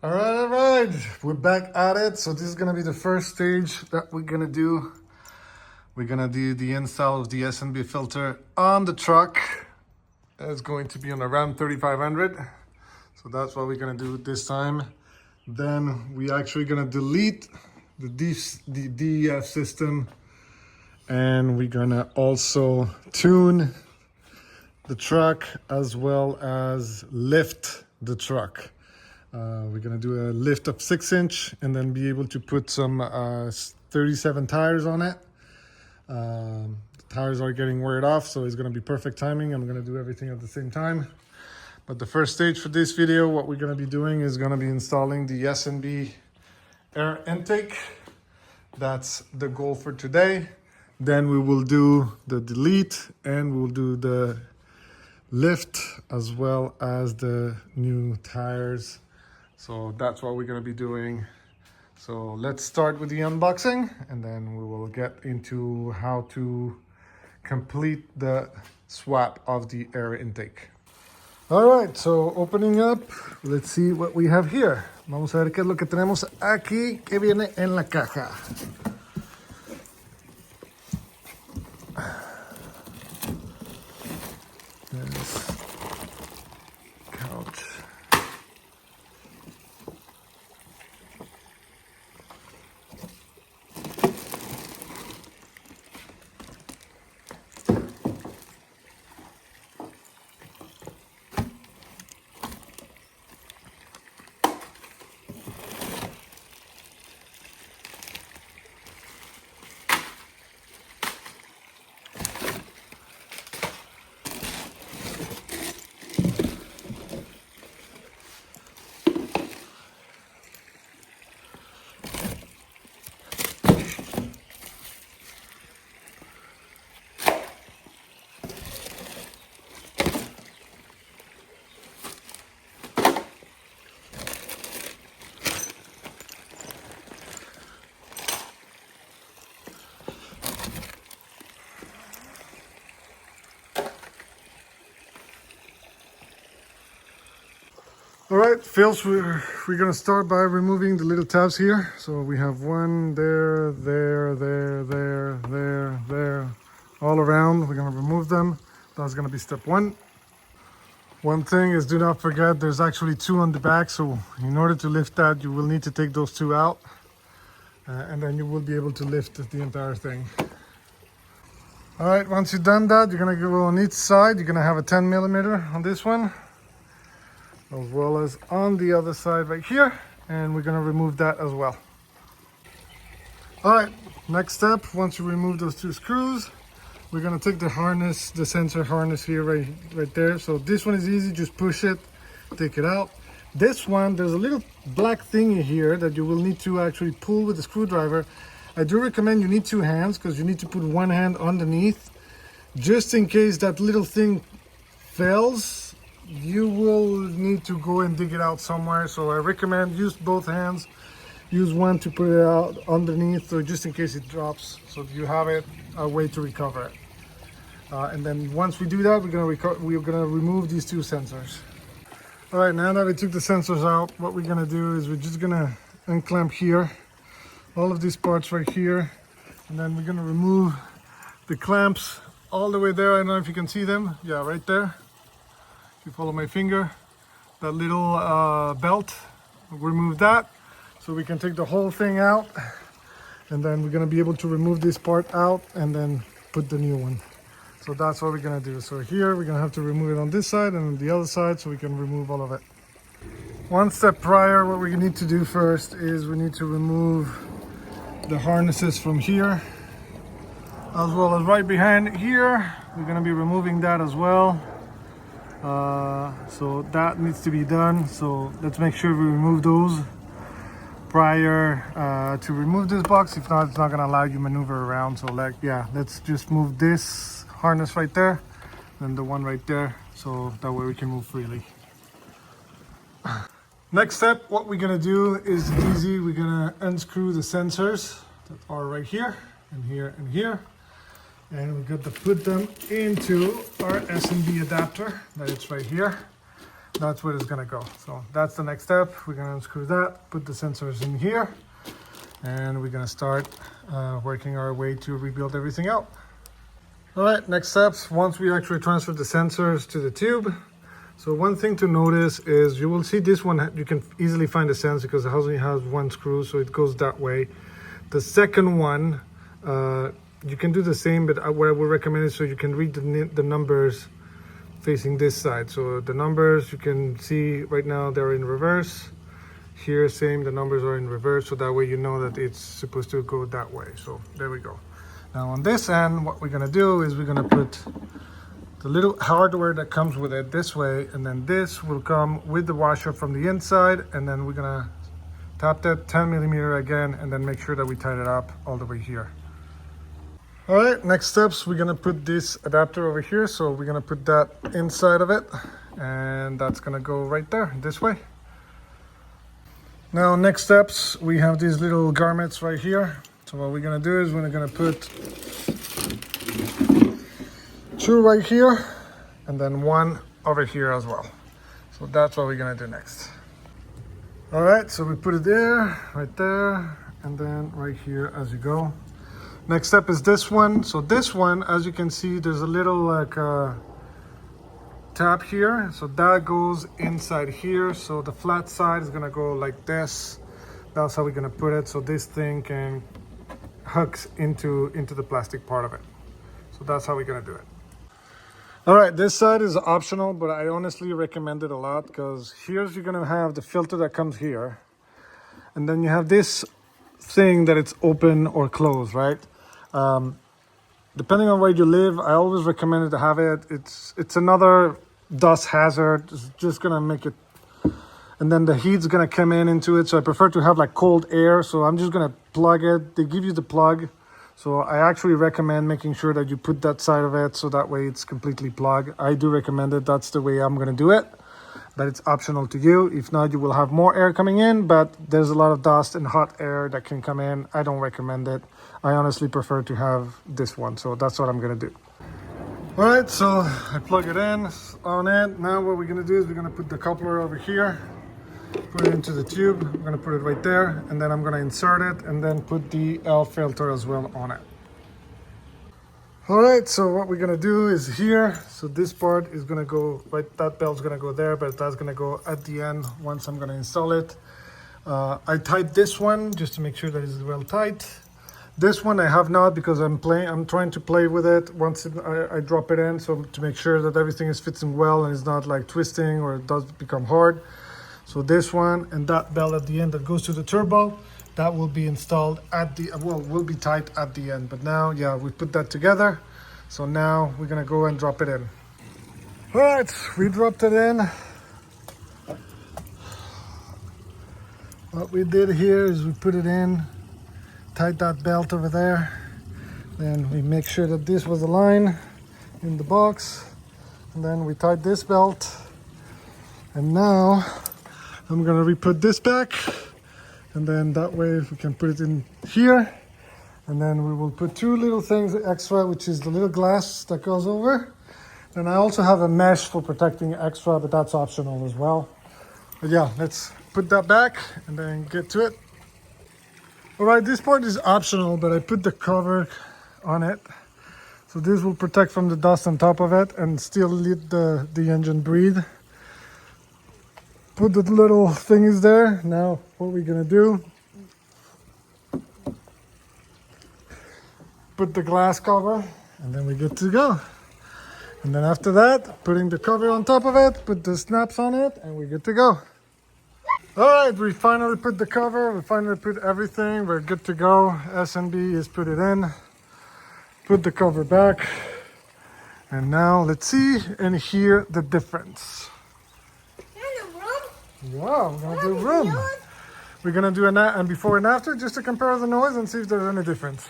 All right, we're back at it. So this is gonna be the first stage that we're gonna do. We're gonna do the install of the S&B filter on the truck. It's going to be on a Ram3500. So that's what we're gonna do this time. Then we actually gonna delete the DEF system, and we're gonna also tune the truck as well as lift the truck. We're gonna do a lift of 6-inch and then be able to put some 37 tires on it. The tires are getting weared off, so it's gonna be perfect timing. I'm gonna do everything at the same time. But the first stage for this video, what we're gonna be doing is gonna be installing the S&B air intake. That's the goal for today. Then we will do the delete and we'll do the lift as well as the new tires. So that's what we're going to be doing. So let's start with the unboxing and then we will get into how to complete the swap of the air intake. All right, so opening up, let's see what we have here. Vamos a ver qué es lo que tenemos aquí que viene en la caja. There's couch. All right, Phils, we're gonna start by removing the little tabs here. So we have one there, all around. We're gonna remove them. That's gonna be step one. One thing is, do not forget, there's actually two on the back. So in order to lift that, you will need to take those two out. And then you will be able to lift the entire thing. All right, once you've done that, you're gonna go on each side. You're gonna have a 10 millimeter on this one, as well as on the other side right here, and we're gonna remove that as well. All right, next step, once you remove those two screws, we're gonna take the harness, the sensor harness here, right there. So this one is easy, just push it, take it out. This one, there's a little black thingy here that you will need to actually pull with the screwdriver. I do recommend you need two hands because you need to put one hand underneath, just in case that little thing fails. You will need to go and dig it out somewhere, so I recommend use both hands. Use one to put it out underneath, so just in case it drops, so you have it a way to recover it. And then once we do that, we're gonna remove these two sensors. All right, now that we took the sensors out, what we're gonna do is we're just gonna unclamp here, all of these parts right here, and then we're gonna remove the clamps all the way there. I don't know if you can see them. Yeah, right there. If you follow my finger, that little belt, remove that, so we can take the whole thing out, and then we're gonna be able to remove this part out and then put the new one. So that's what we're gonna do. So here we're gonna have to remove it on this side and on the other side, so we can remove all of it. One step prior, what we need to do first is we need to remove the harnesses from here, as well as right behind here. We're gonna be removing that as well. So that needs to be done. So let's make sure we remove those prior to remove this box. If not, it's not gonna allow you maneuver around. So let's just move this harness right there, and the one right there, so that way we can move freely. Next step, what we're gonna do is easy. We're gonna unscrew the sensors that are right here and here and here. And we're going to put them into our S&B adapter that is right here. that's where it's gonna go. So that's the next step. We're gonna unscrew that, put the sensors in here, and we're gonna start working our way to rebuild everything out. All right, next steps, once we actually transfer the sensors to the tube. So one thing to notice is you will see this one, you can easily find the sensor because it only has one screw, so it goes that way. The second one, you can do the same, but what I would recommend is so you can read the numbers facing this side. So the numbers you can see right now, they're in reverse. Here, same, the numbers are in reverse, so that way you know that it's supposed to go that way. So there we go. Now on this end, what we're gonna do is we're gonna put the little hardware that comes with it this way, and then this will come with the washer from the inside, and then we're gonna tap that 10mm again, and then make sure that we tighten it up all the way here. All right, next steps, we're gonna put this adapter over here. So we're gonna put that inside of it, and that's gonna go right there, this way. Now, next steps, we have these little garments right here. So what we're gonna do is we're gonna put 2 right here, and then 1 over here as well. So that's what we're gonna do next. All right, so we put it there, right there, and then right here as you go. Next step is this one. So this one, as you can see, there's a little like tab here. So that goes inside here. So the flat side is gonna go like this. That's how we're gonna put it. So this thing can hooks into the plastic part of it. So that's how we're gonna do it. All right, this side is optional, but I honestly recommend it a lot because here's you're gonna have the filter that comes here. And then you have this thing that it's open or closed, right? Depending on where you live, I always recommend it to have it. It's another dust hazard. It's just gonna make it, and then the heat's gonna come into it. So I prefer to have like cold air. So I'm just gonna plug it. They give you the plug. So I actually recommend making sure that you put that side of it so that way it's completely plugged. I do recommend it. That's the way I'm gonna do it. But it's optional to you. If not, you will have more air coming in, but there's a lot of dust and hot air that can come in. I don't recommend it. I honestly prefer to have this one, so that's what I'm gonna do. All right, so I plug it in on it. Now what we're gonna do is we're gonna put the coupler over here, put it into the tube. We're gonna put it right there, and then I'm gonna insert it and then put the L filter as well on it. All right, so what we're gonna do is here, so this part is gonna go, right, that belt's gonna go there, but that's gonna go at the end once I'm gonna install it. I tied this one just to make sure that it's well tight. This one I have not because I'm trying to play with it once I drop it in, so to make sure that everything is fitting well and it's not like twisting or it does become hard. So this one and that belt at the end that goes to the turbo, that will be installed at the, well, will be tight at the end. But now, yeah, we put that together. So now we're gonna go and drop it in. All right, we dropped it in. What we did here is we put it in, tied that belt over there. Then we make sure that this was aligned in the box. And then we tied this belt. And now I'm gonna re-put this back. And then that way we can put it in here. And then we will put 2 little things extra, which is the little glass that goes over. And I also have a mesh for protecting extra, but that's optional as well. But yeah, let's put that back and then get to it. All right, this part is optional, but I put the cover on it. So this will protect from the dust on top of it and still let the engine breathe. Put the little thingies there. Now what we're gonna do, put the glass cover, and then we get to go. And then after that, putting the cover on top of it, put the snaps on it, and we get to go. All right, we finally put the cover, we finally put everything, we're good to go. S&B is put it in, put the cover back, and now let's see and hear the difference. Wow, we're gonna do room. We're gonna do a before and after just to compare the noise and see if there's any difference.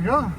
go.